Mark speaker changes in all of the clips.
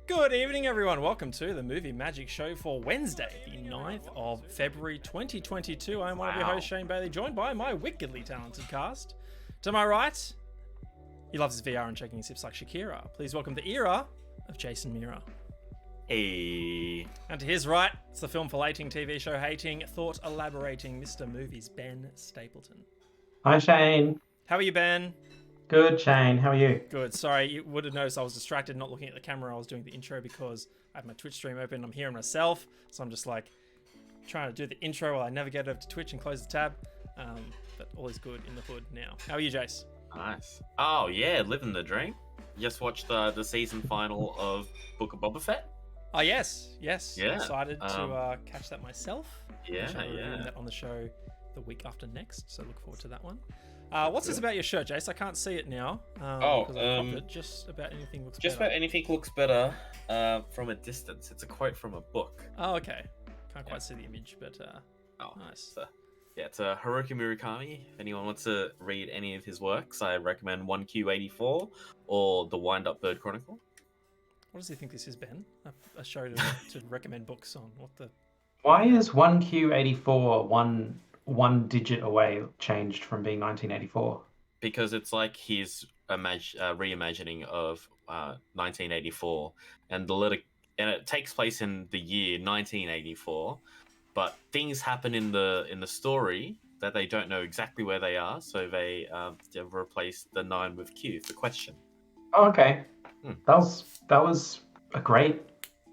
Speaker 1: Good evening, everyone. Welcome to the Movie Magic Show for Wednesday, the 9th of February 2022. I'm one of your hosts, Shane Bailey, joined by my wickedly talented cast. To my right, he loves his VR and shaking his hips like Shakira. Please welcome the era of Jason Mira.
Speaker 2: Hey.
Speaker 1: And to his right, it's the film filleting, TV show hating, thought elaborating Mr. Movies, Ben Stapleton.
Speaker 3: Hi, Shane.
Speaker 1: How are you, Ben?
Speaker 3: Good, Shane. How are you?
Speaker 1: Good. Sorry, you would have noticed I was distracted not looking at the camera. I was doing the intro because I have my Twitch stream open. I'm hearing myself, so I'm just like trying to do the intro while I navigate over to Twitch and close the tab. But all is good in the hood now. How are you, Jace?
Speaker 2: Nice. Oh, yeah, living the dream. Just watched the season final of Book of Boba Fett.
Speaker 1: Oh, yes. Yeah. Excited to catch that myself.
Speaker 2: Yeah.
Speaker 1: That on the show the week after next, so look forward to that one. What's this about your shirt, Jace? I can't see it now. Just about anything looks better.
Speaker 2: Just about anything looks better from a distance. It's a quote from a book.
Speaker 1: Oh, okay. Can't quite see the image, but nice.
Speaker 2: It's Haruki Murakami. If anyone wants to read any of his works, I recommend 1Q84 or The Wind-Up Bird Chronicle.
Speaker 1: What does he think this is, Ben? A show to recommend books on? What the?
Speaker 3: Why is 1Q84 one digit away changed from being 1984?
Speaker 2: Because it's like his reimagining of 1984, and it takes place in the year 1984, but things happen in the story that they don't know exactly where they are, so they replace the 9 with Q for question.
Speaker 3: Oh, okay. That was a great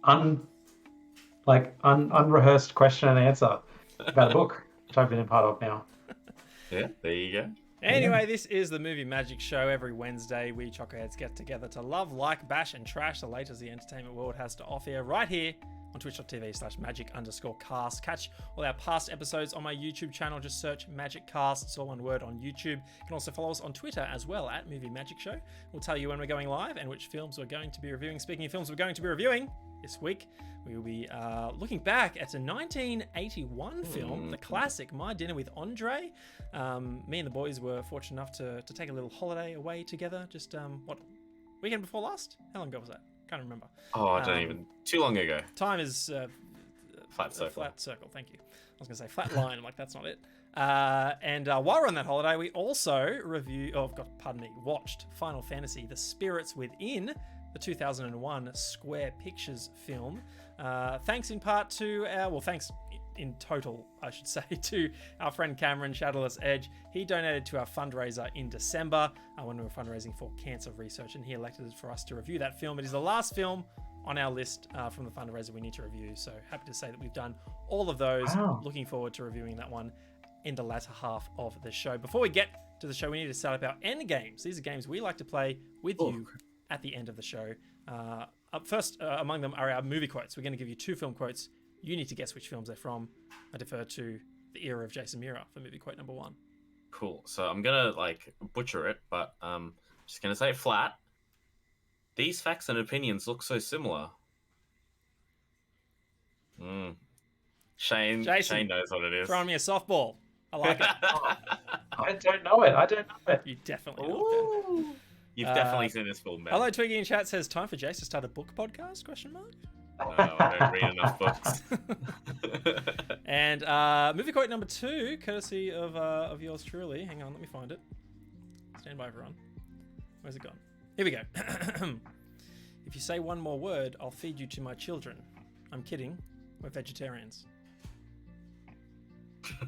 Speaker 3: unrehearsed question and answer about a book, which I've been a part of now.
Speaker 2: Yeah, there you go.
Speaker 1: Anyway, this is the Movie Magic Show. Every Wednesday, we Chocoheads get together to love, like, bash, and trash the latest the entertainment world has to offer right here on twitch.tv/magic_cast. Catch all our past episodes on my YouTube channel. Just search Magic Cast. It's all one word on YouTube. You can also follow us on Twitter as well at Movie Magic Show. We'll tell you when we're going live and which films we're going to be reviewing. Speaking of films we're going to be reviewing this week, we will be looking back at a 1981 film, the classic My Dinner with Andre. Me and the boys were fortunate enough to take a little holiday away together. Just, weekend before last? How long ago was that? Can't remember.
Speaker 2: Oh, I don't even. Too long ago.
Speaker 1: Time is
Speaker 2: flat circle.
Speaker 1: Flat circle. Thank you. I was going to say flat line. I'm like, that's not it. And while we're on that holiday, we also watched Final Fantasy: The Spirits Within, the 2001 Square Pictures film. Thanks in part to thanks in total, I should say, to our friend Cameron, Shadowless Edge. He donated to our fundraiser in December when we were fundraising for cancer research, and he elected for us to review that film. It is the last film on our list from the fundraiser we need to review, so happy to say that we've done all of those.
Speaker 3: Wow.
Speaker 1: Looking forward to reviewing that one in the latter half of the show. Before we get to the show, we need to set up our end games. These are games we like to play with you at the end of the show. Up first among them are our movie quotes. We're going to give you 2 film quotes. You need to guess which films they're from. I defer to the era of Jason Mira for movie quote number 1.
Speaker 2: Cool. So I'm gonna butcher it, but just gonna say flat. These facts and opinions look so similar. Shane knows what it is.
Speaker 1: Throwing me a softball. I like it.
Speaker 3: I don't know it.
Speaker 1: You definitely know it.
Speaker 2: You've definitely seen this film, man.
Speaker 1: Hello, Twiggy in chat says, time for Jace to start a book podcast? ?
Speaker 2: No, I don't read enough books.
Speaker 1: And movie quote number 2, courtesy of yours truly. Hang on, let me find it. Stand by, everyone. Where's it gone? Here we go. If you say one more word, I'll feed you to my children. I'm kidding. We're vegetarians.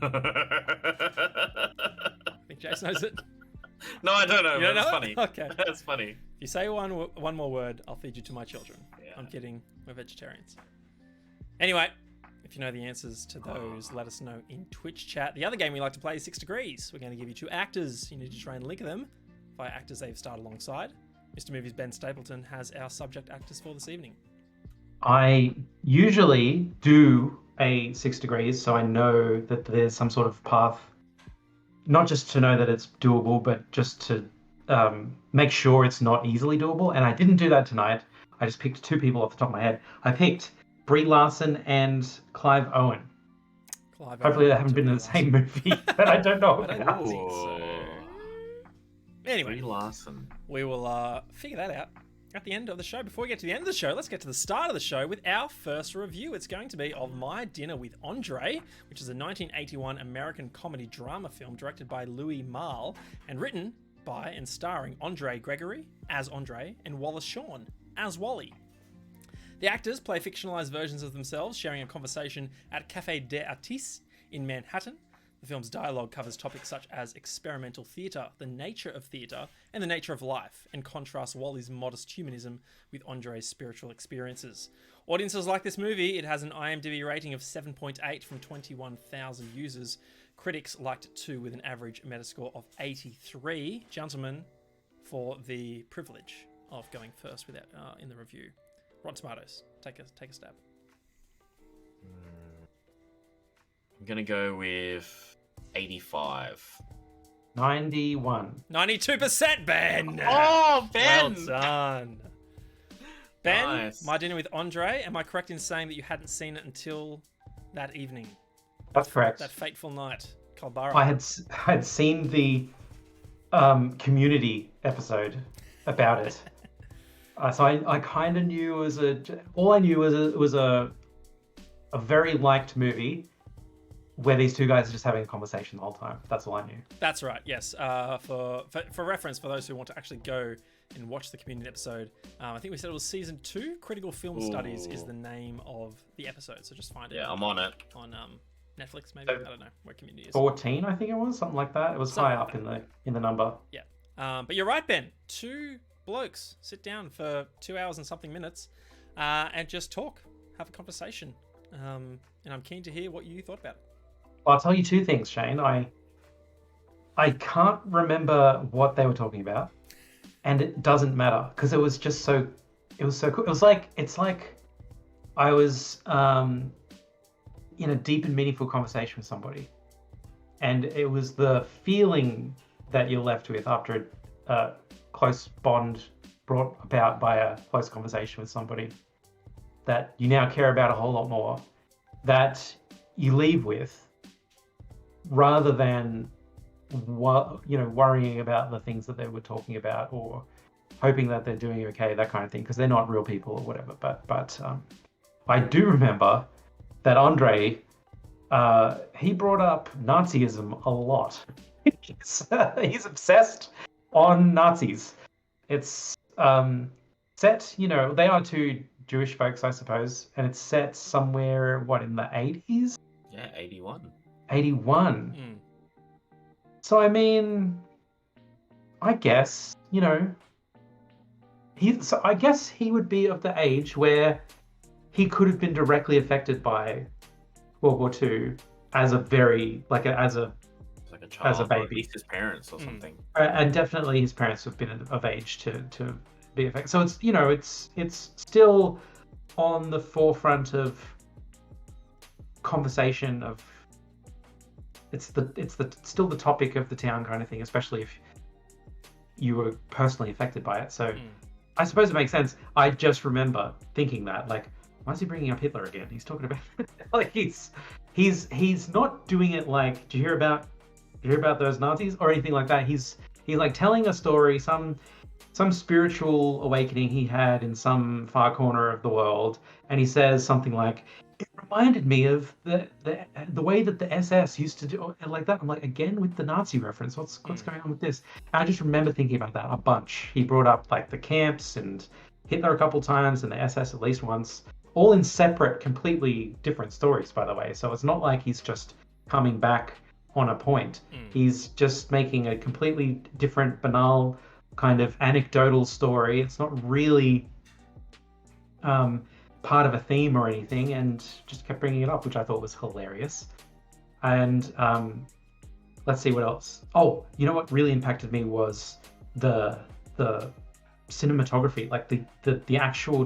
Speaker 1: I think Jace knows it.
Speaker 2: No, I don't know.
Speaker 1: You don't
Speaker 2: That's
Speaker 1: know
Speaker 2: funny.
Speaker 1: it? Okay.
Speaker 2: That's funny.
Speaker 1: If you say one more word, I'll feed you to my children.
Speaker 2: Yeah.
Speaker 1: I'm kidding. We're vegetarians. Anyway, if you know the answers to those, let us know in Twitch chat. The other game we like to play is 6 Degrees. We're going to give you 2 actors. You need to try and link them via actors they've starred alongside. Mr. Movies Ben Stapleton has our subject actors for this evening.
Speaker 3: I usually do a 6 Degrees, so I know that there's some sort of path. Not just to know that it's doable, but just to make sure it's not easily doable. And I didn't do that tonight. I just picked 2 people off the top of my head. I picked Brie Larson and Clive Owen. Hopefully they haven't been in the same movie, but I don't know about.
Speaker 1: Anyway,
Speaker 2: Brie Larson.
Speaker 1: we will figure that out at the end of the show. Before we get to the end of the show, let's get to the start of the show with our first review. It's going to be of My Dinner with Andre, which is a 1981 American comedy drama film directed by Louis Malle and written by and starring Andre Gregory as Andre and Wallace Shawn as Wally. The actors play fictionalized versions of themselves, sharing a conversation at Café des Artistes in Manhattan. The film's dialogue covers topics such as experimental theatre, the nature of theatre, and the nature of life, and contrasts Wally's modest humanism with Andre's spiritual experiences. Audiences like this movie. It has an IMDb rating of 7.8 from 21,000 users. Critics liked it too, with an average Metascore of 83. Gentlemen, for the privilege of going first with that, in the review. Rotten Tomatoes, take a stab.
Speaker 2: I'm going to go with 85.
Speaker 3: 91.
Speaker 1: 92%, Ben!
Speaker 2: Oh, Ben!
Speaker 1: Well done. Ben,
Speaker 2: Nice.
Speaker 1: My Dinner with Andre, am I correct in saying that you hadn't seen it until that evening?
Speaker 3: That's correct.
Speaker 1: That fateful night, Culburra?
Speaker 3: I had seen the Community episode about it. So I kind of knew all I knew was it was a very liked movie where these two guys are just having a conversation the whole time. That's all I knew.
Speaker 1: That's right, yes. For reference, for those who want to actually go and watch the Community episode, I think we said it was season 2. Critical Film Studies is the name of the episode, so just find it.
Speaker 2: Yeah, I'm on it.
Speaker 1: On Netflix, maybe. I don't know where Community is.
Speaker 3: 14, I think it was, something like that. It was high up in the number.
Speaker 1: Yeah, but you're right, Ben. 2 blokes sit down for 2 hours and something minutes, and just talk, have a conversation. And I'm keen to hear what you thought about it.
Speaker 3: Well, I'll tell you 2 things, Shane. I can't remember what they were talking about, and it doesn't matter because it was just so. It was so cool. It's like I was in a deep and meaningful conversation with somebody, and it was the feeling that you're left with after a close bond brought about by a close conversation with somebody that you now care about a whole lot more, that you leave with, rather than worrying about the things that they were talking about or hoping that they're doing okay, that kind of thing, because they're not real people or whatever. But I do remember that Andre, he brought up Nazism a lot. He's obsessed on Nazis. It's set, they are 2 Jewish folks, I suppose, and it's set somewhere, in the 80s?
Speaker 2: Yeah, 81.
Speaker 3: 81.
Speaker 1: Mm.
Speaker 3: So, I mean, I guess, I guess he would be of the age where he could have been directly affected by World War II as a very, as a
Speaker 2: Child,
Speaker 3: as a
Speaker 2: or at
Speaker 3: baby.
Speaker 2: least his parents or something.
Speaker 3: And definitely his parents have been of age to be affected. So it's still on the forefront of conversation of it's still the topic of the town kind of thing, especially if you were personally affected by it. So I suppose it makes sense. I just remember thinking that, why is he bringing up Hitler again? He's talking about he's not doing it like, do you hear about those Nazis or anything like that? He's telling a story, some spiritual awakening he had in some far corner of the world, and he says something like, it reminded me of the way that the SS used to do, and like that. I'm like, again with the Nazi reference, what's going on with this? And I just remember thinking about that a bunch. He brought up the camps and Hitler a couple times and the SS at least once, all in separate, completely different stories, by the way. So it's not like he's just coming back on a point. He's just making a completely different, banal kind of anecdotal story. It's not really part of a theme or anything, and just kept bringing it up, which I thought was hilarious. And let's see what else. Oh, you know what really impacted me was the cinematography, the actual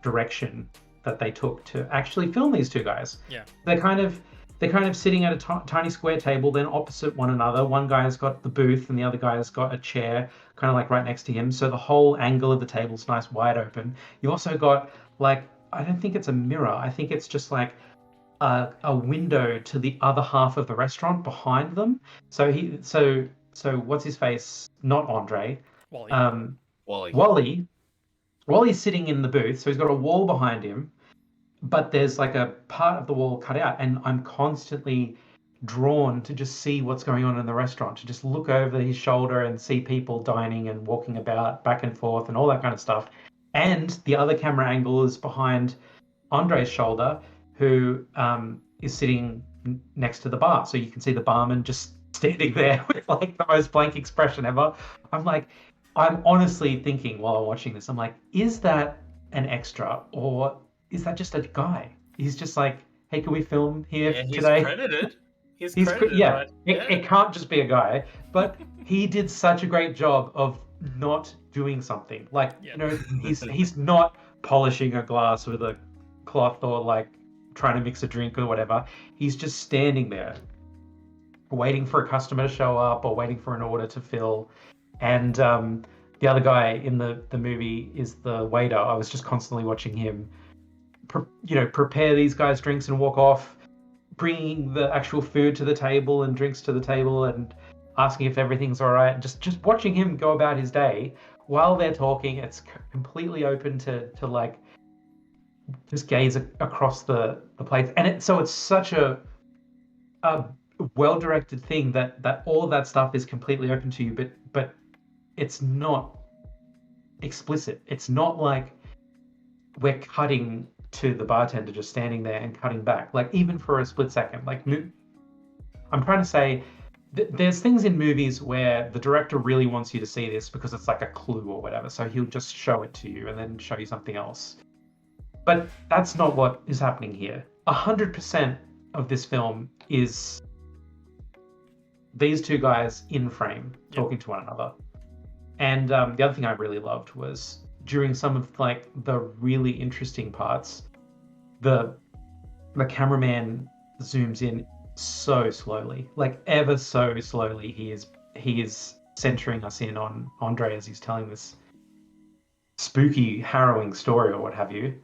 Speaker 3: direction that they took to actually film these 2 guys.
Speaker 1: Yeah.
Speaker 3: They're kind of sitting at a tiny square table, then opposite one another. One guy has got the booth and the other guy has got a chair kind of right next to him. So the whole angle of the table's nice, wide open. You also got I don't think it's a mirror. I think it's just a window to the other half of the restaurant behind them. So what's his face? Not Andre.
Speaker 1: Wally.
Speaker 2: Wally.
Speaker 3: Wally, while he's sitting in the booth, so he's got a wall behind him, but there's like a part of the wall cut out, and I'm constantly drawn to just see what's going on in the restaurant, to just look over his shoulder and see people dining and walking about back and forth and all that kind of stuff. And the other camera angle is behind Andre's shoulder, who is sitting next to the bar. So you can see the barman just standing there with like the most blank expression ever. I'm honestly thinking while I'm watching this, I'm like, is that an extra or is that just a guy? He's just like, hey, can we film here
Speaker 2: Yeah, he's
Speaker 3: today?
Speaker 2: credited. He's credited,
Speaker 3: Yeah,
Speaker 2: right?
Speaker 3: it can't just be a guy, but he did such a great job of not doing something. Like,
Speaker 1: Yeah.
Speaker 3: you know, he's not polishing a glass with a cloth or like trying to mix a drink or whatever. He's just standing there waiting for a customer to show up or waiting for an order to fill. And the other guy in the movie is the waiter. I was just constantly watching him prepare these guys drinks and walk off, bringing the actual food to the table and drinks to the table and asking if everything's all right. And just watching him go about his day while they're talking. It's completely open to like just gaze across the place. And it's such a well-directed thing that all of that stuff is completely open to you, but it's not explicit. It's not like we're cutting to the bartender just standing there and cutting back, like even for a split second. Like, I'm trying to say there's things in movies where the director really wants you to see this because it's like a clue or whatever, so he'll just show it to you and then show you something else. But that's not what is happening here. 100% of this film is these two guys in frame talking to one another. And the other thing I really loved was during some of like the really interesting parts, the cameraman zooms in so slowly, like ever so slowly. He is centering us in on Andre as he's telling this spooky, harrowing story or what have you,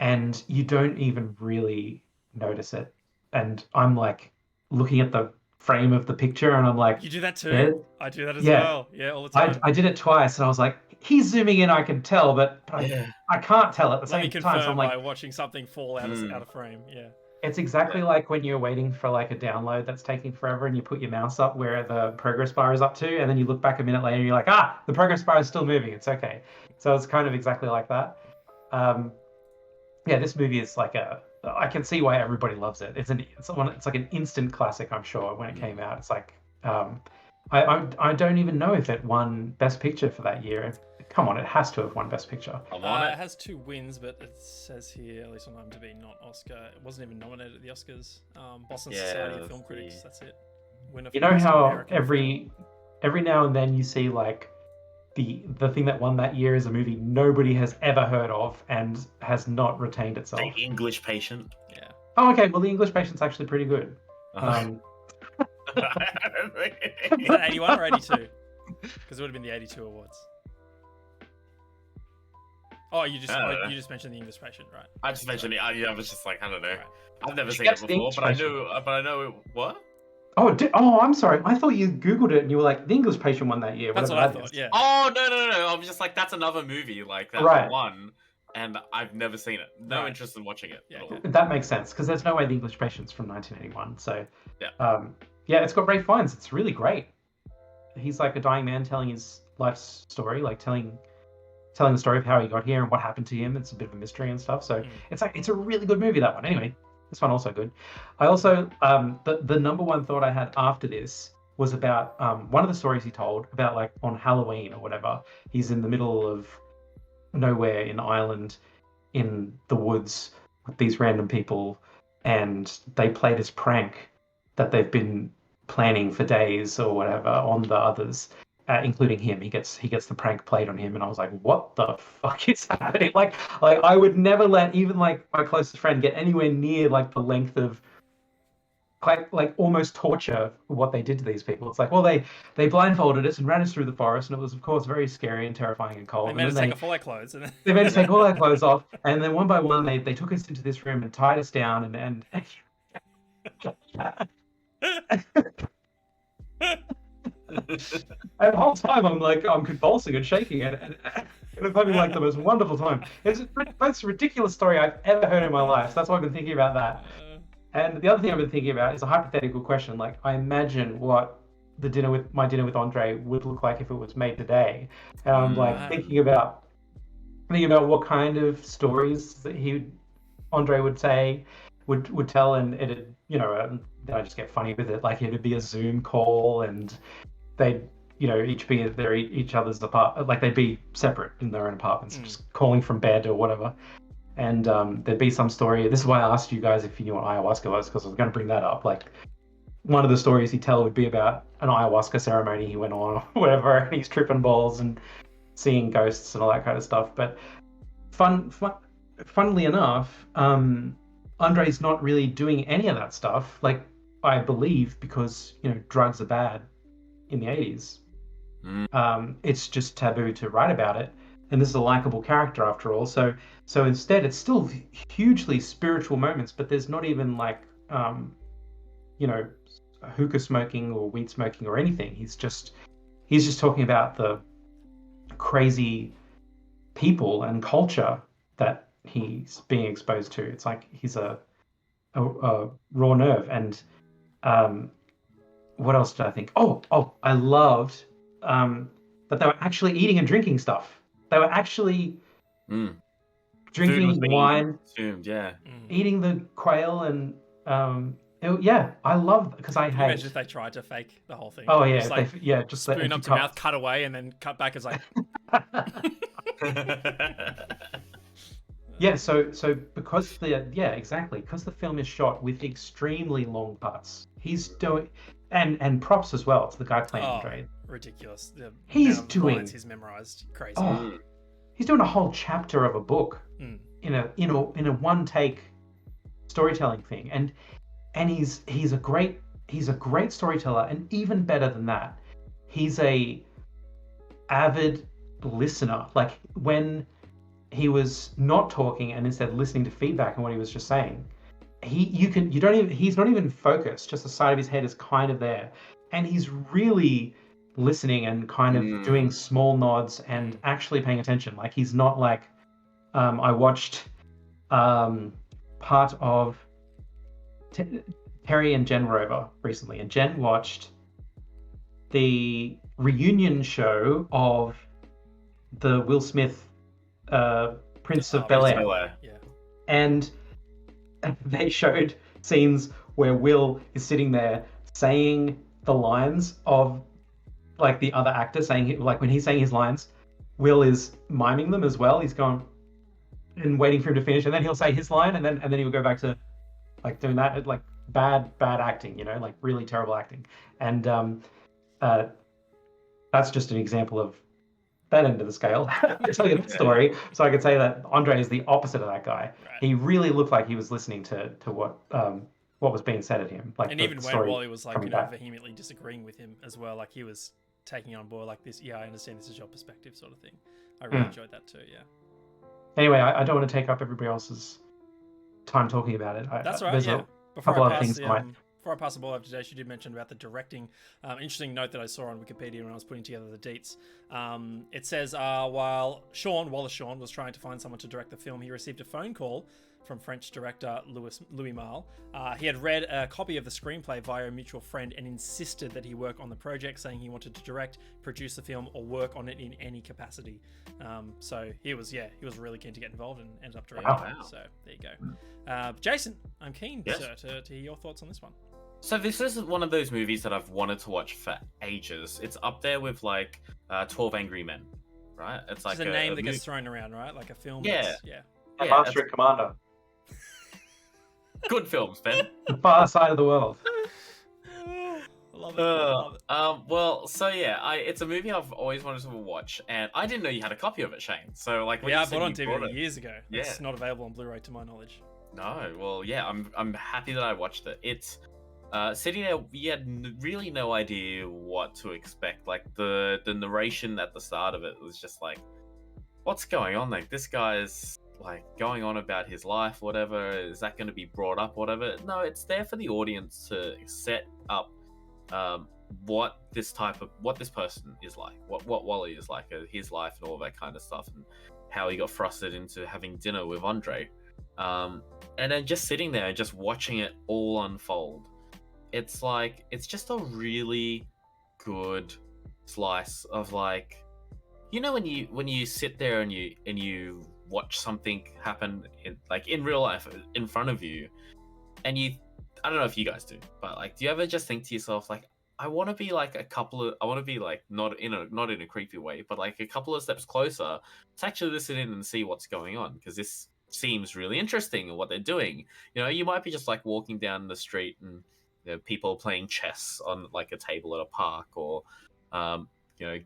Speaker 3: and you don't even really notice it. And I'm like looking at the frame of the picture and I'm like,
Speaker 1: You do that too?
Speaker 3: Yeah.
Speaker 1: I do that as well. Yeah, all the time.
Speaker 3: I did it twice and I was like, he's zooming in, I can tell, but I can't tell at the
Speaker 1: Let me
Speaker 3: same
Speaker 1: confirm
Speaker 3: time. So I'm
Speaker 1: by
Speaker 3: like,
Speaker 1: watching something fall out of frame. Yeah.
Speaker 3: it's exactly like when you're waiting for like a download that's taking forever and you put your mouse up where the progress bar is up to, and then you look back a minute later and you're like, the progress bar is still moving. It's okay. So it's kind of exactly like that. This movie is like I can see why everybody loves it. It's like an instant classic, I'm sure, when it came out. It's like, I don't even know if it won Best Picture for that year. Come on, it has to have won Best Picture.
Speaker 1: It has 2 wins, but it says here, at least on IMDb, not Oscar. It wasn't even nominated at the Oscars. Boston Society of Film Critics, that's it. Winner.
Speaker 3: You know how every now and then you see like the thing that won that year is a movie nobody has ever heard of and has not retained itself.
Speaker 2: The English Patient.
Speaker 1: Yeah.
Speaker 3: Oh, okay. Well, The English Patient's actually pretty good.
Speaker 1: Is that 81 or 82? Because it would have been the 82 awards. Oh, you just mentioned The English Patient, right?
Speaker 2: I just mentioned it. I was just like, I don't know.
Speaker 1: Right.
Speaker 2: I've never seen it before, but I know it. What?
Speaker 3: Oh, I'm sorry. I thought you Googled it and you were like, The English Patient won that year.
Speaker 1: That's what I thought, yeah.
Speaker 2: Oh, no. I was just like, that's another movie like that won, and I've never seen it. No interest in watching it at all.
Speaker 3: That makes sense, because there's no way The English Patient's from 1981. So,
Speaker 2: yeah.
Speaker 3: It's got Ralph Fiennes. It's really great. He's like a dying man telling his life story, like telling the story of how he got here and what happened to him. It's a bit of a mystery and stuff. So it's a really good movie, that one. Anyway, this one also good. I also the number one thought I had after this was about one of the stories he told about, like, on Halloween or whatever. He's in the middle of nowhere in Ireland in the woods with these random people, and they play this prank that they've been planning for days or whatever on the others. Including him. He gets the prank played on him, and I was like, what the fuck is happening? Like I would never let even like my closest friend get anywhere near like the length of like almost torture what they did to these people. It's like, well, they blindfolded us and ran us through the forest, and it was of course very scary and terrifying and cold.
Speaker 1: They made us take off all our clothes.
Speaker 3: They made us take all our clothes off, and then one by one they took us into this room and tied us down and and the whole time I'm convulsing and shaking, and It was having like the most wonderful time. It's the most ridiculous story I've ever heard in my life. So that's why I've been thinking about that. And the other thing I've been thinking about is a hypothetical question. Like, I imagine what my dinner with Andre would look like if it was made today. And I'm like thinking about what kind of stories that Andre would say, would tell, and it'd, then I just get funny with it. Like, it'd be a Zoom call, and they'd, each be at each other's apart, like they'd be separate in their own apartments, just calling from bed or whatever. And there'd be some story. This is why I asked you guys if you knew what ayahuasca was, because I was going to bring that up. Like, one of the stories he'd tell would be about an ayahuasca ceremony he went on, or whatever, and he's tripping balls and seeing ghosts and all that kind of stuff. But funnily enough, Andre's not really doing any of that stuff. Like, I believe because drugs are bad in the 80s. It's just taboo to write about it, and this is a likable character after all. So instead, it's still hugely spiritual moments, but there's not even like hookah smoking or weed smoking or anything. He's just talking about the crazy people and culture that he's being exposed to. It's like he's a raw nerve. And what else did I think? Oh, I loved that they were actually eating and drinking stuff. They were actually drinking wine,
Speaker 2: consumed,
Speaker 3: eating the quail, and I love, because I hate.
Speaker 1: Imagine if they tried to fake the whole thing.
Speaker 3: Oh yeah,
Speaker 1: just spoon up to mouth, cut away, and then cut back as like.
Speaker 3: Yeah, so because because the film is shot with extremely long cuts, he's doing, and props as well. It's the guy playing Andre.
Speaker 1: Ridiculous.
Speaker 3: He's doing.
Speaker 1: He's memorized. Crazy.
Speaker 3: Oh, he's doing a whole chapter of a book in a one take storytelling thing, and he's a great storyteller, and even better than that, he's a avid listener. Like, when he was not talking and instead listening to feedback and what he was just saying, he's not even focused, just the side of his head is kind of there, and he's really listening and kind of doing small nods and actually paying attention. Like, he's not like I watched part of Terry and Jen were over recently, and Jen watched the reunion show of the Will Smith Prince of Bel-Air.
Speaker 1: Yeah.
Speaker 3: And they showed scenes where Will is sitting there saying the lines of, like, the other actor saying, like, when he's saying his lines, Will is miming them as well. He's going and waiting for him to finish, and then he'll say his line, and then he'll go back to, like, doing that. Like, bad acting, like really terrible acting. And that's just an example of that end of the scale. I tell you the story, so I could say that Andre is the opposite of that guy. Right. He really looked like he was listening to what was being said at him. Like,
Speaker 1: and even when Wally was like vehemently disagreeing with him as well, like he was taking on board like this. Yeah, I understand this is your perspective, sort of thing. I really enjoyed that too. Yeah.
Speaker 3: Anyway, I don't want to take up everybody else's time talking about it.
Speaker 1: That's right.
Speaker 3: There's a couple other things.
Speaker 1: Before I pass the ball over to Jay, you did mention about the directing. Interesting note that I saw on Wikipedia when I was putting together the deets. It says, while Wallace Shawn was trying to find someone to direct the film, he received a phone call from French director Louis Malle. He had read a copy of the screenplay via a mutual friend and insisted that he work on the project, saying he wanted to direct, produce the film, or work on it in any capacity. So he was really keen to get involved and ended up directing it. So there you go. Jason, I'm keen, sir, to hear your thoughts on this one.
Speaker 2: So this is one of those movies that I've wanted to watch for ages. It's up there with like 12 Angry Men, right? It's like
Speaker 1: a name that gets thrown around, right? Like a film.
Speaker 2: Yeah.
Speaker 3: Master and Commander.
Speaker 2: Good films, Ben.
Speaker 3: The Far Side of the World.
Speaker 1: I love it.
Speaker 2: Well, so yeah, it's a movie I've always wanted to watch, and I didn't know you had a copy of it, Shane. So like,
Speaker 1: I bought it on DVD years ago.
Speaker 2: Yeah.
Speaker 1: It's not available on Blu-ray to my knowledge.
Speaker 2: No, well, yeah, I'm happy that I watched it. It's sitting there, we had really no idea what to expect. Like the narration at the start of it was just like, what's going on? Like, this guy's like going on about his life, whatever. Is that going to be brought up, whatever? No, it's there for the audience to set up what this person is like, what Wally is like, his life and all that kind of stuff, and how he got thrusted into having dinner with Andre, and then just sitting there and just watching it all unfold. It's like, it's just a really good slice of, like, you know, when you sit there and you watch something happen in real life in front of you, and I don't know if you guys do, but like, do you ever just think to yourself, like, I want to be like I want to be like, not in a creepy way, but like a couple of steps closer to actually listen in and see what's going on, because this seems really interesting and what they're doing. You know, you might be just like walking down the street and, you know, people playing chess on like a table at a park, or you know,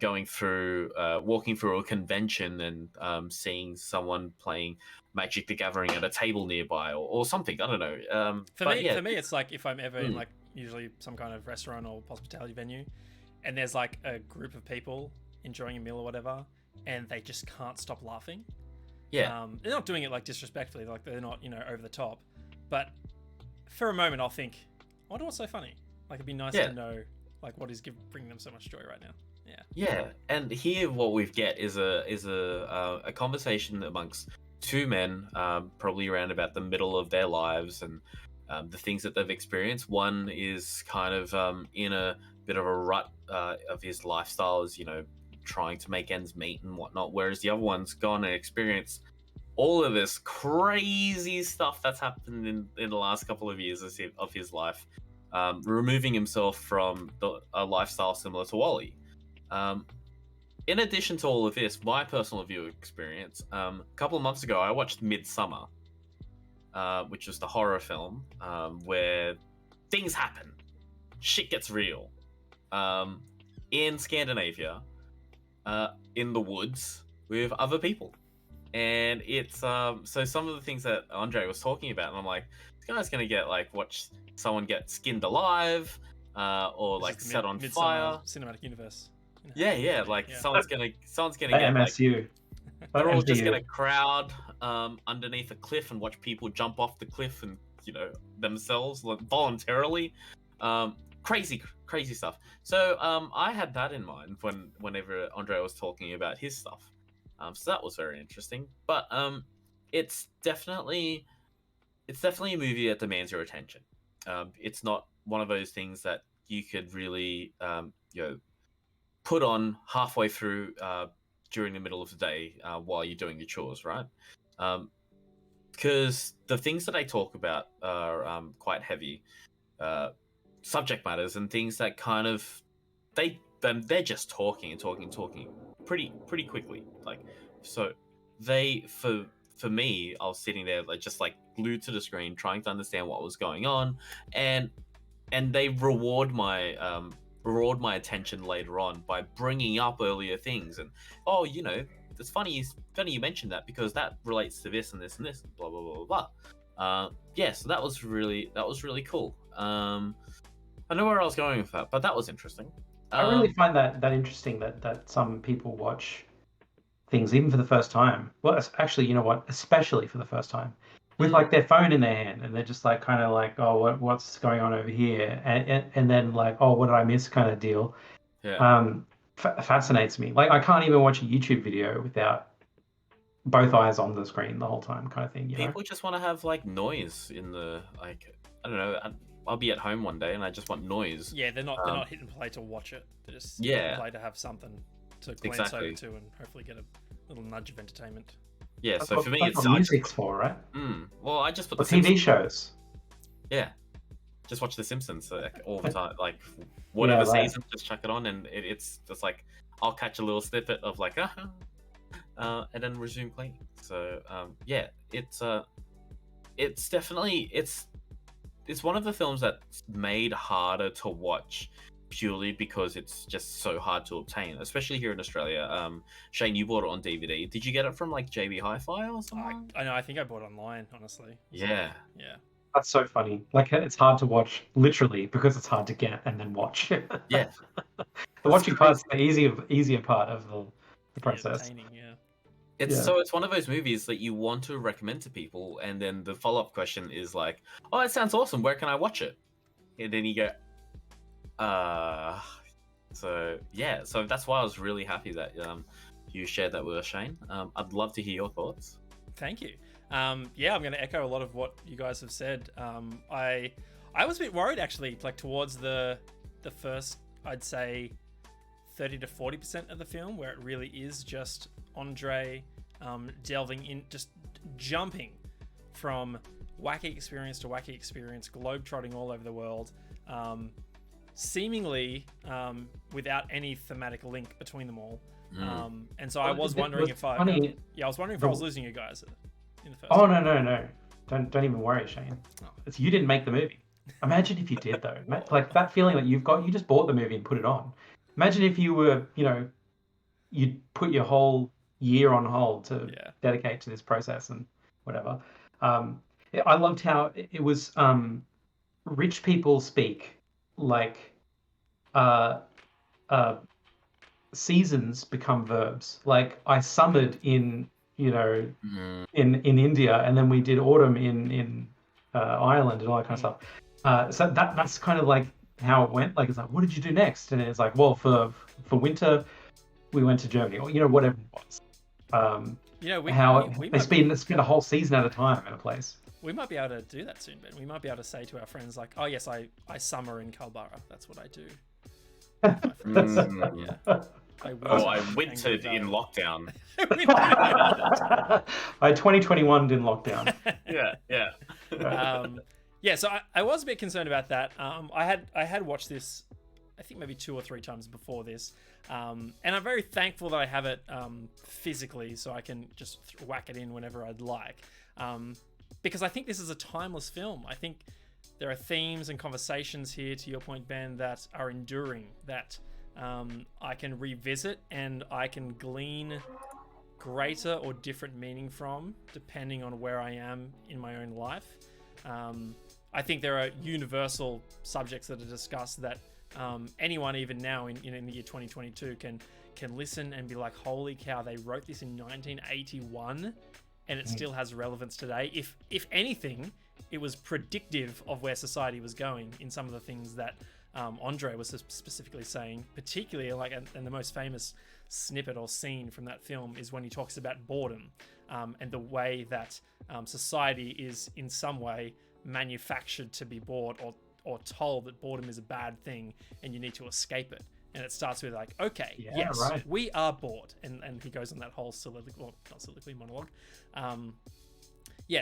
Speaker 2: walking through a convention and seeing someone playing Magic the Gathering at a table nearby, or something. I don't know.
Speaker 1: For me, it's like if I'm ever in like usually some kind of restaurant or hospitality venue, and there's like a group of people enjoying a meal or whatever, and they just can't stop laughing.
Speaker 2: Yeah.
Speaker 1: They're not doing it like disrespectfully, like they're not, you know, over the top, but for a moment I'll think, I wonder what's so funny. Like, it'd be nice to know like what is bringing them so much joy right now.
Speaker 2: Yeah, and here what we get is a conversation amongst two men, probably around about the middle of their lives, and the things that they've experienced. One is kind of in a bit of a rut of his lifestyle, as, you know, trying to make ends meet and whatnot, whereas the other one's gone and experienced all of this crazy stuff that's happened in the last couple of years of his life, removing himself from a lifestyle similar to Wally. In addition to all of this, my personal view experience, a couple of months ago, I watched Midsummer, which was the horror film, where things happen, shit gets real, in Scandinavia, in the woods with other people. And it's, so some of the things that Andre was talking about, and I'm like, this guy's gonna get, like, watch someone get skinned alive, or like set on fire.
Speaker 1: Cinematic universe.
Speaker 2: Yeah, like someone's gonna get
Speaker 3: MSU.
Speaker 2: like, they're all just gonna crowd underneath a cliff and watch people jump off the cliff and, you know, themselves, like, voluntarily. Crazy stuff. So I had that in mind whenever Andre was talking about his stuff. So that was very interesting. But it's definitely a movie that demands your attention. It's not one of those things that you could really you know, put on halfway through during the middle of the day while you're doing your chores, right? Because the things that I talk about are quite heavy subject matters, and things that kind of they're just talking pretty quickly. Like, so for me, I was sitting there like just like glued to the screen, trying to understand what was going on, and they reward my attention later on by bringing up earlier things, and, oh, you know, it's funny you mentioned that, because that relates to this and this and this, blah blah blah blah blah. Yeah, so that was really cool. I know where I was going with that, but that was interesting.
Speaker 3: I really find that interesting that some people watch things even for the first time. Well, actually, you know what? Especially for the first time, with like their phone in their hand, and they're just like kind of like, oh, what's going on over here, and then like, oh, what did I miss, kind of deal.
Speaker 2: Yeah.
Speaker 3: Fascinates me. Like, I can't even watch a YouTube video without both eyes on the screen the whole time, kind of thing.
Speaker 2: People just want to have like noise in the, like, I don't know. I'll be at home one day and I just want noise.
Speaker 1: Yeah, they're not hitting play to watch it. They're just hitting play to have something to glance over to and hopefully get a little nudge of entertainment.
Speaker 2: Yeah,
Speaker 3: That's
Speaker 2: so for me, it's
Speaker 3: music's for, right?
Speaker 2: Well, I just put
Speaker 3: the
Speaker 2: TV
Speaker 3: shows.
Speaker 2: Yeah, just watch The Simpsons all the time. Like, whatever season, just chuck it on, and it's just like, I'll catch a little snippet of like, and then resume playing. So yeah, it's definitely it's one of the films that's made harder to watch purely because it's just so hard to obtain, especially here in Australia. Shane, you bought it on DVD. Did you get it from like JB Hi-Fi or something?
Speaker 1: I know. I think I bought it online, honestly.
Speaker 2: Yeah.
Speaker 3: That's so funny. Like, it's hard to watch, literally, because it's hard to get and then watch.
Speaker 2: Yeah.
Speaker 3: The watching part's the easier part of the process.
Speaker 2: So it's one of those movies that you want to recommend to people, and then the follow-up question is like, oh, it sounds awesome, where can I watch it? And then you go, Uh, so yeah, so that's why I was really happy that you shared that with us, Shane. I'd love to hear your thoughts.
Speaker 1: Thank you. Yeah, I'm going to echo a lot of what you guys have said. I was a bit worried actually, like towards the first, I'd say 30 to 40% of the film, where it really is just Andre delving in, just jumping from wacky experience to wacky experience, globe-trotting all over the world, seemingly without any thematic link between them all. And so I was wondering if I was wondering if I was losing you guys in the first.
Speaker 3: Oh no! Don't even worry, Shane. It's you didn't make the movie. Imagine if you did though. Like that feeling that you've got. You just bought the movie and put it on. Imagine if you were, you'd put your whole year on hold to dedicate to this process and whatever. I loved how it was. Rich people speak like seasons become verbs. Like I summered in in India, and then we did autumn in Ireland and all that kind of stuff. So that's kind of like how it went. Like it's like, what did you do next? And it's like, well, for winter we went to Germany, or whatever it was. They spend a whole season at a time in a place.
Speaker 1: We might be able to do that soon, Ben. We might be able to say to our friends like, oh yes, I summer in Kalbara. That's what I do.
Speaker 2: I wintered in lockdown.
Speaker 3: I 2021 in lockdown.
Speaker 1: Yeah. So I was a bit concerned about that. I had watched this, I think maybe 2 or 3 times before this, and I'm very thankful that I have it physically, so I can just whack it in whenever I'd like. Because I think this is a timeless film. I think there are themes and conversations here, to your point, Ben, that are enduring, that I can revisit and I can glean greater or different meaning from, depending on where I am in my own life. I think there are universal subjects that are discussed that anyone, even now in the year 2022, can listen and be like, holy cow, they wrote this in 1981 and it still has relevance today. If anything, it was predictive of where society was going in some of the things that Andre was specifically saying, particularly and the most famous snippet or scene from that film is when he talks about boredom and the way that society is in some way manufactured to be bored or told that boredom is a bad thing and you need to escape it. And it starts with like, okay, yes, right. We are bored. And he goes on that whole soliloquy monologue.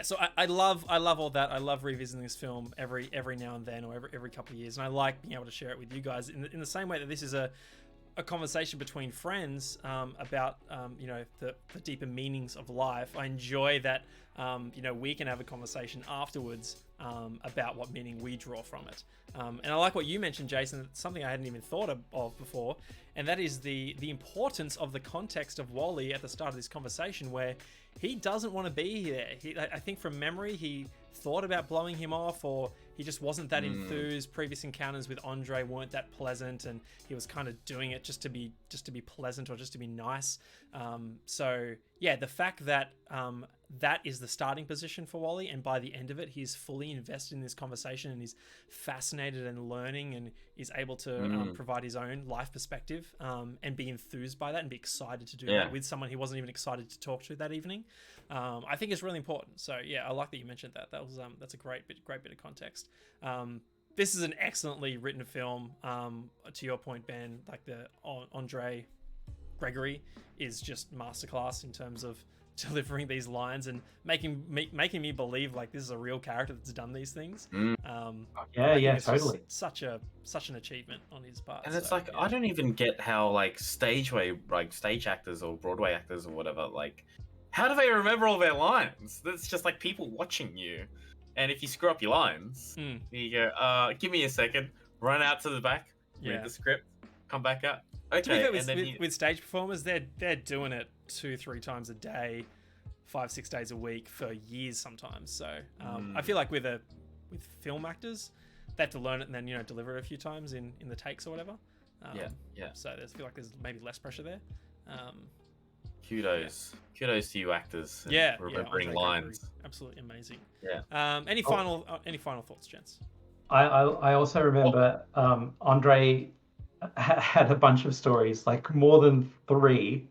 Speaker 1: So I love all that. I love revisiting this film every now and then, or every couple of years. And I like being able to share it with you guys in the same way that this is a conversation between friends about the deeper meanings of life. I enjoy that we can have a conversation afterwards about what meaning we draw from it. And I like what you mentioned, Jason, something I hadn't even thought of before, and that is the importance of the context of Wally at the start of this conversation, where he doesn't want to be there. I think from memory, he thought about blowing him off, or he just wasn't that enthused. Previous encounters with Andre weren't that pleasant, and he was kind of doing it just to be pleasant or just to be nice. So yeah, the fact that that is the starting position for Wally, and by the end of it, he's fully invested in this conversation and he's fascinated and learning and is able to provide his own life perspective and be enthused by that and be excited to do that with someone he wasn't even excited to talk to that evening. I think it's really important. So yeah, I like that you mentioned that. That's a great bit of context. This is an excellently written film. To your point, Ben, like the Andre Gregory is just masterclass in terms of delivering these lines and making me believe like this is a real character that's done these things. Totally. Such an achievement on his part.
Speaker 2: And it's I don't even get how stage actors or Broadway actors or whatever, how do they remember all their lines? That's just people watching you. And if you screw up your lines, you go, give me a second, run out to the back, read the script, come back up. Okay.
Speaker 1: To be fair, with stage performers, they're doing it 2-3 times a day, 5-6 days a week for years sometimes. So I feel like with film actors, they have to learn it and then deliver it a few times in the takes or whatever. So I feel like there's maybe less pressure there.
Speaker 2: Kudos to you actors.
Speaker 1: And
Speaker 2: remembering lines.
Speaker 1: Absolutely amazing.
Speaker 2: Yeah.
Speaker 1: Any final thoughts, gents?
Speaker 3: I also remember Andre had a bunch of stories, like more than 3,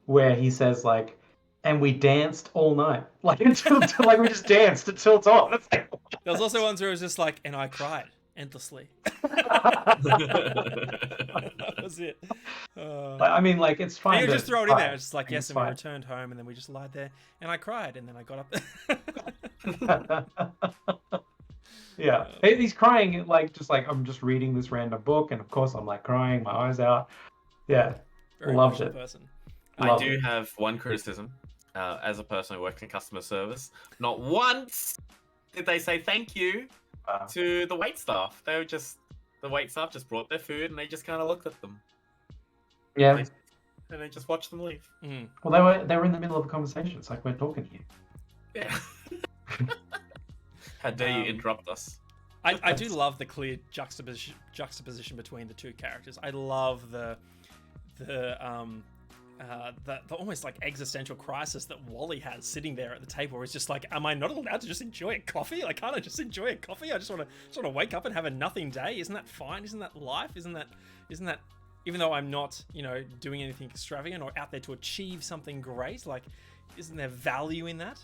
Speaker 3: where he says like, and we danced all night, like until like we just danced until dawn. It's like,
Speaker 1: There was also ones where it was just like, and I cried endlessly. That was it.
Speaker 3: I mean, like it's fine.
Speaker 1: And you
Speaker 3: to
Speaker 1: just throw it in there.
Speaker 3: cry.
Speaker 1: It's just like, yes,
Speaker 3: It's
Speaker 1: and we
Speaker 3: fine.
Speaker 1: returned home, and then we just lied there, and I cried, and then I got up.
Speaker 3: Yeah, he's crying like just like I'm just reading this random book, and of course I'm like crying my eyes out. Yeah,
Speaker 1: Very
Speaker 3: Loved
Speaker 1: emotional
Speaker 3: it.
Speaker 1: person.
Speaker 2: I
Speaker 3: Love
Speaker 2: do
Speaker 3: it.
Speaker 2: have one criticism. As a person who works in customer service, not once did they say thank you to the wait staff. They were just the wait staff just brought their food and they just kind of looked at them
Speaker 3: Yeah,
Speaker 2: and they just watched them leave.
Speaker 1: Mm.
Speaker 3: well they were in the middle of a conversation. It's like we're talking here.
Speaker 2: Yeah. How dare you
Speaker 1: Um,
Speaker 2: interrupt us?
Speaker 1: I do love the clear juxtaposition between the two characters. I love the almost like existential crisis that Wally has sitting there at the table, where he's just like, am I not allowed to just enjoy a coffee? Like, can't I just enjoy a coffee? I just want to wake up and have a nothing day. Isn't that fine? Isn't that life? Isn't that even though I'm not, doing anything extravagant or out there to achieve something great, like, isn't there value in that?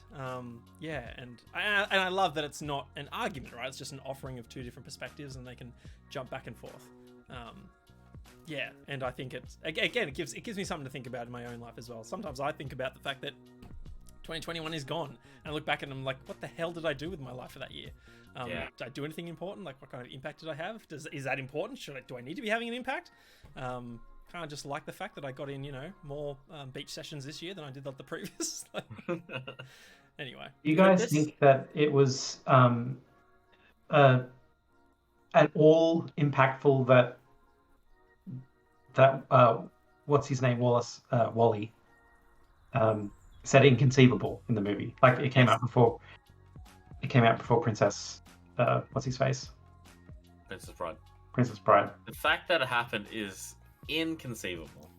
Speaker 1: Yeah, and I love that it's not an argument, right? It's just an offering of two different perspectives, and they can jump back and forth. Yeah, and I think it's again it gives me something to think about in my own life as well. Sometimes I think about the fact that 2021 is gone, and I look back and I'm like, what the hell did I do with my life for that year?
Speaker 2: Yeah.
Speaker 1: Did I do anything important? Like, what kind of impact did I have? Is that important? Do I need to be having an impact? Kind of just like the fact that I got in, more beach sessions this year than I did the previous. Anyway,
Speaker 3: Do you guys
Speaker 2: this-
Speaker 3: think that it was at all impactful that what's his name, Wally said inconceivable in the movie? Like it came out before Princess what's his face?
Speaker 2: Princess Bride.
Speaker 3: Princess Bride.
Speaker 2: The fact that it happened is inconceivable.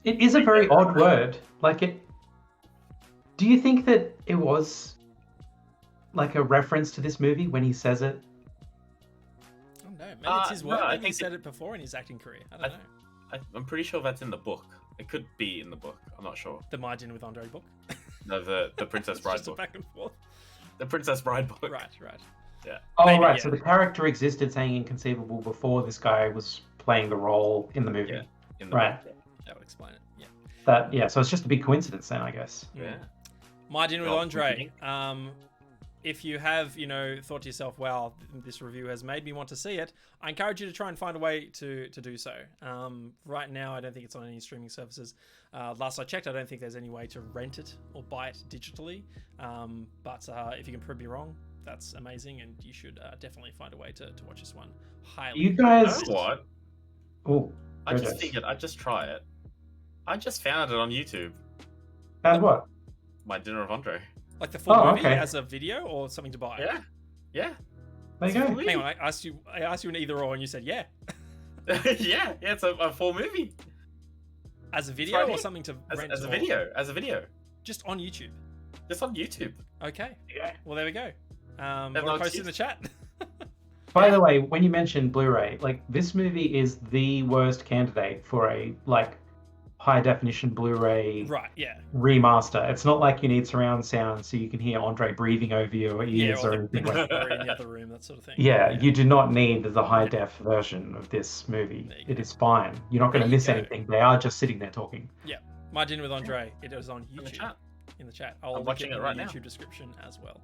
Speaker 3: It is a very odd word. Like it. Do you think that it was like a reference to this movie when he says it?
Speaker 1: I don't know. Maybe it's his
Speaker 2: no,
Speaker 1: word.
Speaker 2: I
Speaker 1: Maybe he
Speaker 2: think
Speaker 1: said it before in his acting career. I don't know.
Speaker 2: I'm pretty sure that's in the book. It could be in the book. I'm not sure.
Speaker 1: The My Dinner with Andre book.
Speaker 2: No, the Princess
Speaker 1: It's
Speaker 2: Bride
Speaker 1: just a
Speaker 2: book.
Speaker 1: back and forth.
Speaker 2: The Princess Bride book.
Speaker 1: Right.
Speaker 3: Oh,
Speaker 1: Maybe,
Speaker 3: right.
Speaker 1: yeah.
Speaker 3: So the character existed saying inconceivable before this guy was playing the role in the movie.
Speaker 2: Yeah. In the
Speaker 3: Right.
Speaker 2: book.
Speaker 1: That would explain it. Yeah.
Speaker 3: So it's just a big coincidence then, I guess.
Speaker 2: Yeah.
Speaker 1: My Dinner with
Speaker 2: Well,
Speaker 1: Andre. If you have, thought to yourself, wow, this review has made me want to see it, I encourage you to try and find a way to do so. Right now, I don't think it's on any streaming services. Last I checked, I don't think there's any way to rent it or buy it digitally. But if you can prove me wrong, that's amazing, and you should definitely find a way to watch this one. Highly.
Speaker 3: You
Speaker 2: You
Speaker 3: guys.
Speaker 2: know what?
Speaker 3: Oh,
Speaker 2: I
Speaker 3: go
Speaker 2: just
Speaker 3: Jess.
Speaker 2: figured I'd just try it. I just found it on YouTube.
Speaker 3: Found what?
Speaker 2: My Dinner of Andre.
Speaker 1: Like the full
Speaker 3: Oh,
Speaker 1: movie
Speaker 3: okay.
Speaker 1: as a video or something to buy?
Speaker 2: Yeah. Yeah.
Speaker 3: There you
Speaker 2: It's a
Speaker 3: go.
Speaker 2: full
Speaker 1: Hang on, I asked you an either or, and you said yeah.
Speaker 2: movie. yeah, it's a full movie.
Speaker 1: As a video
Speaker 2: right
Speaker 1: or
Speaker 2: here.
Speaker 1: something to rent?
Speaker 2: As a
Speaker 1: or-
Speaker 2: video. As a video.
Speaker 1: Just on YouTube.
Speaker 2: Just on YouTube.
Speaker 1: Okay.
Speaker 3: Yeah.
Speaker 1: Well, there we go. Want
Speaker 2: no
Speaker 1: to post it in the
Speaker 2: excuse.
Speaker 1: chat?
Speaker 3: By the way, when you mentioned Blu-ray, like this movie is the worst candidate for a like high definition Blu-ray
Speaker 1: Right. Yeah.
Speaker 3: remaster. It's not like you need surround sound so you can hear Andre breathing over your
Speaker 1: Yeah.
Speaker 3: ears or
Speaker 1: Or
Speaker 3: anything
Speaker 1: the,
Speaker 3: like that.
Speaker 1: or in the other room, that sort of thing.
Speaker 3: Yeah, you do not need the high def version of this movie.
Speaker 1: There you
Speaker 3: It
Speaker 1: go.
Speaker 3: is fine. You're not going
Speaker 1: There
Speaker 3: to
Speaker 1: you
Speaker 3: miss
Speaker 1: go.
Speaker 3: anything. They are just sitting there talking.
Speaker 1: My Dinner with Andre. It is on
Speaker 2: In the
Speaker 1: YouTube
Speaker 2: chat.
Speaker 1: in the chat. I'll
Speaker 2: I'm
Speaker 1: link
Speaker 2: watching
Speaker 1: it
Speaker 2: it
Speaker 1: in
Speaker 2: right
Speaker 1: the
Speaker 2: now.
Speaker 1: YouTube description as well.